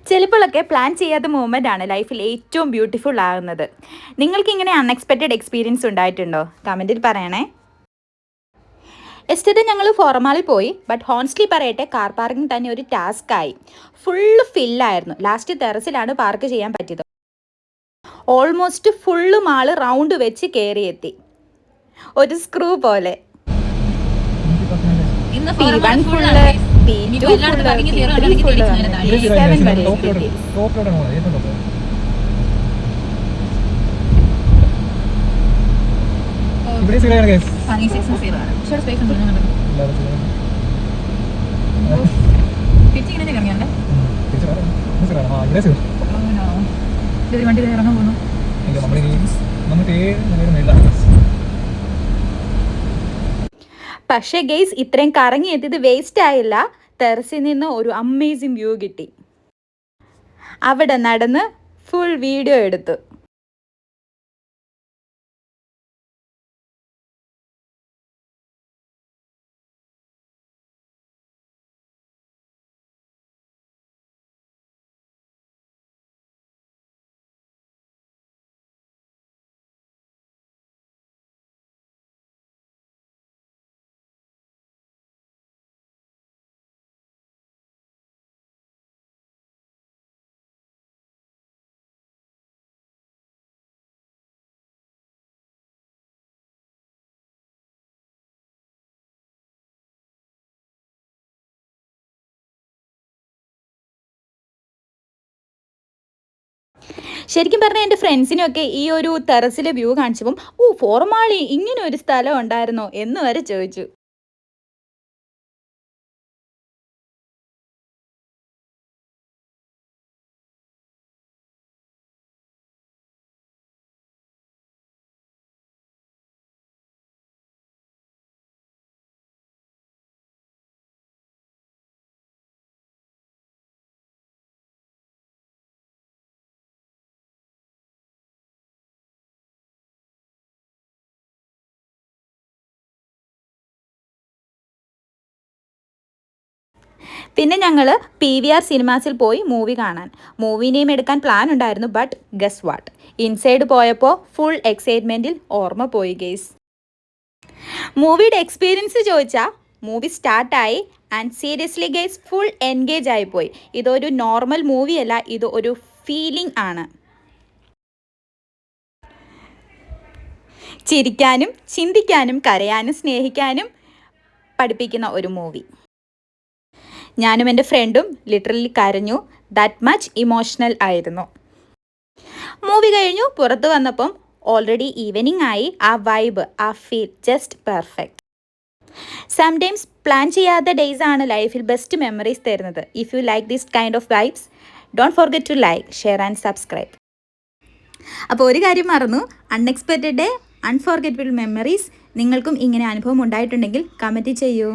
ചിലപ്പോഴൊക്കെ പ്ലാൻ ചെയ്യാത്ത മൂമെൻ്റ് ആണ് ലൈഫിൽ ഏറ്റവും ബ്യൂട്ടിഫുൾ ആകുന്നത്. നിങ്ങൾക്കിങ്ങനെ അൺഎക്സ്പെക്റ്റഡ് എക്സ്പീരിയൻസ് ഉണ്ടായിട്ടുണ്ടോ? കമൻറ്റിൽ പറയണേ. എസ്റ്റേ ഞങ്ങൾ ഫോർമാലിൽ പോയി. ബട്ട് ഹോൺസ്റ്റ്ലി പറയട്ടെ, കാർ പാർക്കിംഗ് തന്നെ ഒരു ടാസ്ക്കായി. ഫുള്ള് ഫില്ലായിരുന്നു. ലാസ്റ്റ് ടെറസിലാണ് പാർക്ക് ചെയ്യാൻ പറ്റിയത്. ഓൾമോസ്റ്റ് ഫുള്ള് മാള് റൗണ്ട് വെച്ച് കയറിയെത്തി, ഒരു സ്ക്രൂ പോലെ. P1 full, P2 full, P3 full, P7 വരെ എത്തി. പക്ഷേ ഗെയ്സ്, ഇത്രയും കറങ്ങി എത്തിയത് വേസ്റ്റ് ആയില്ല. ടെറസിൽ നിന്ന് ഒരു അമേസിങ് വ്യൂ കിട്ടി. അവിടെ നടന്ന് ഫുൾ വീഡിയോ എടുത്തു. ശരിക്കും പറഞ്ഞാൽ എൻ്റെ ഫ്രണ്ട്സിനൊക്കെ ഈ ഒരു ടെറസിലെ വ്യൂ കാണിച്ചപ്പം, ഫോർമാളി ഇങ്ങനെ ഒരു സ്ഥലം ഉണ്ടായിരുന്നോ എന്ന് വരെ ചോദിച്ചു. പിന്നെ ഞങ്ങൾ PVR സിനിമാസിൽ പോയി മൂവി കാണാൻ. മൂവി നെയിം എടുക്കാൻ പ്ലാൻ ഉണ്ടായിരുന്നു. ബട്ട് ഗസ് വാട്ട്, ഇൻസൈഡ് പോയപ്പോൾ ഫുൾ എക്സൈറ്റ്മെൻറ്റിൽ ഓർമ്മ പോയി ഗെയ്സ്. മൂവിയുടെ എക്സ്പീരിയൻസ് ചോദിച്ചാൽ മൂവി സ്റ്റാർട്ടായി and seriously guys full engage ആയിപ്പോയി. ഇതൊരു നോർമൽ മൂവിയല്ല, ഇത് ഒരു ഫീലിംഗ് ആണ്. ചിരിക്കാനും ചിന്തിക്കാനും കരയാനും സ്നേഹിക്കാനും പഠിപ്പിക്കുന്ന ഒരു മൂവി. ഞാനും എൻ്റെ ഫ്രണ്ടും ലിറ്ററലി കരഞ്ഞു. ദാറ്റ് മച്ച് ഇമോഷണൽ ആയിരുന്നു. മൂവി കഴിഞ്ഞു പുറത്ത് വന്നപ്പം ഓൾറെഡി ഈവനിങ് ആയി. ആ വൈബ്, ആ feel just perfect. Sometimes plan ചെയ്യാത്ത ഡേയ്സ് ആണ് ലൈഫിൽ ബെസ്റ്റ് മെമ്മറീസ് തരുന്നത്. If you like this kind of vibes, don't forget to like, share and subscribe. അപ്പോൾ ഒരു കാര്യം മറന്നു, അൺഎക്സ്പെക്റ്റഡ് ഡേ, അൺഫോർഗെറ്റബിൾ മെമ്മറീസ്. നിങ്ങൾക്കും ഇങ്ങനെ അനുഭവം ഉണ്ടായിട്ടുണ്ടെങ്കിൽ കമൻറ്റ് ചെയ്യൂ.